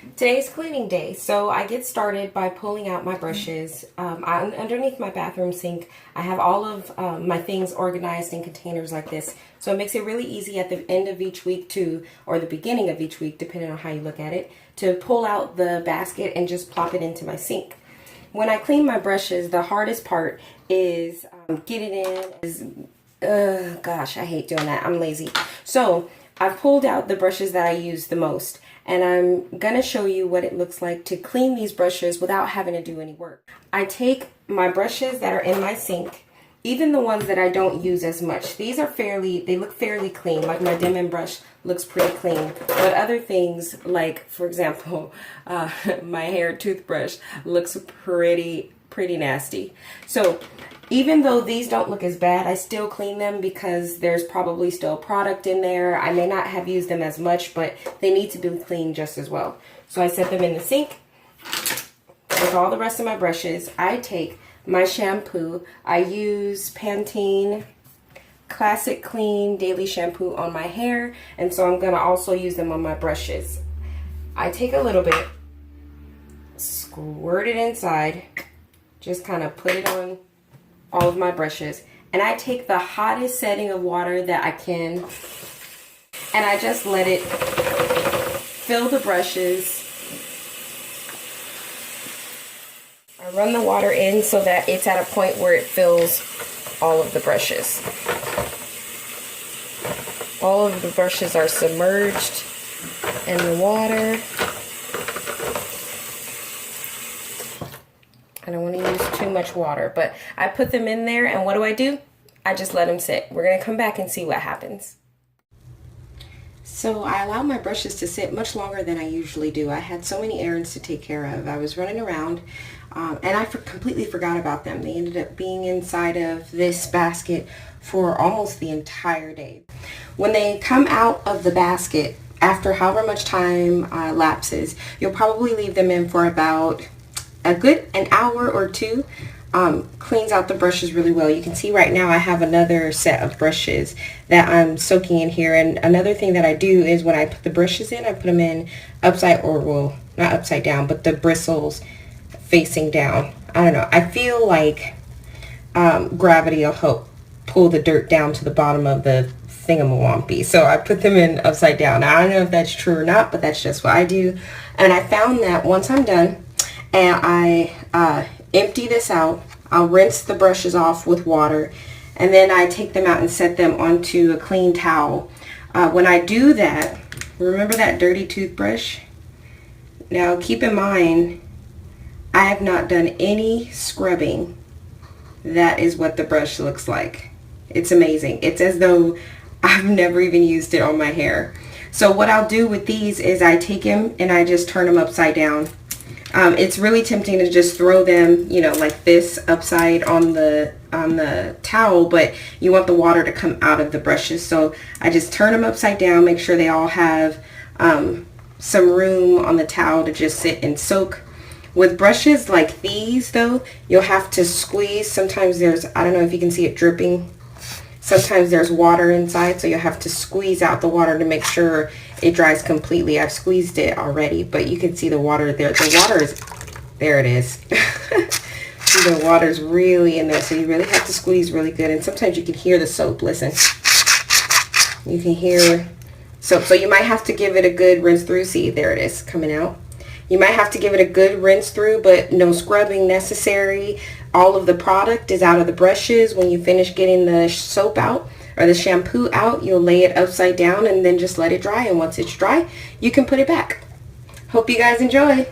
Today's cleaning day, so I get started by pulling out my brushes. Underneath my bathroom sink, I have all of my things organized in containers like this, so it makes it really easy at the end of each week or the beginning of each week, depending on how you look at it, to pull out the basket and just plop it into my sink. When I clean my brushes, the hardest part is getting in. Gosh, I hate doing that. I'm lazy. So I've pulled out the brushes that I use the most, and I'm gonna show you what it looks like to clean these brushes without having to do any work. I take my brushes that are in my sink, even the ones that I don't use as much. These are they look fairly clean, like my Denman brush looks pretty clean. But other things, like for example, my hair toothbrush looks pretty nasty. So even though these don't look as bad, I still clean them because there's probably still product in there. I may not have used them as much, but they need to be cleaned just as well. So I set them in the sink with all the rest of my brushes. I take my shampoo. I use Pantene Classic Clean Daily Shampoo on my hair, and so I'm gonna also use them on my brushes. I take a little bit, squirt it inside, just kind of put it on all of my brushes, and I take the hottest setting of water that I can, and I just let it fill the brushes. I run the water in so that it's at a point where it fills all of the brushes. All of the brushes are submerged in the water. I don't want to use too much water, but I put them in there, and what do? I just let them sit. We're going to come back and see what happens. So I allow my brushes to sit much longer than I usually do. I had so many errands to take care of. I was running around, and I completely forgot about them. They ended up being inside of this basket for almost the entire day. When they come out of the basket, after however much time lapses, you'll probably leave them in for about an hour or two. Cleans out the brushes really well. You can see right now I have another set of brushes that I'm soaking in here, and another thing that I do is when I put the brushes in, I put them in well, not upside down, but the bristles facing down. I don't know, I feel like gravity will help pull the dirt down to the bottom of the thingamawampy, so I put them in upside down. Now, I don't know if that's true or not, but that's just what I do. And I found that once I'm done and I empty this out, I'll rinse the brushes off with water, and then I take them out and set them onto a clean towel. When I do that, remember that dirty toothbrush? Now keep in mind, I have not done any scrubbing. That is what the brush looks like. It's amazing. It's as though I've never even used it on my hair. So what I'll do with these is I take them and I just turn them upside down. It's really tempting to just throw them, like this upside on the towel, but you want the water to come out of the brushes. So I just turn them upside down, make sure they all have some room on the towel to just sit and soak. With brushes like these, though, you'll have to squeeze. Sometimes I don't know if you can see it dripping. Sometimes there's water inside, so you'll have to squeeze out the water to make sure it dries completely. I've squeezed it already, but you can see the water there. The water is, there it is. The water's really in there, so you really have to squeeze really good. And sometimes you can hear the soap. Listen. You can hear soap. So you might have to give it a good rinse through. See, there it is coming out. You might have to give it a good rinse through, but no scrubbing necessary. All of the product is out of the brushes. When you finish getting the soap out or the shampoo out, you'll lay it upside down and then just let it dry. And once it's dry, you can put it back. Hope you guys enjoy.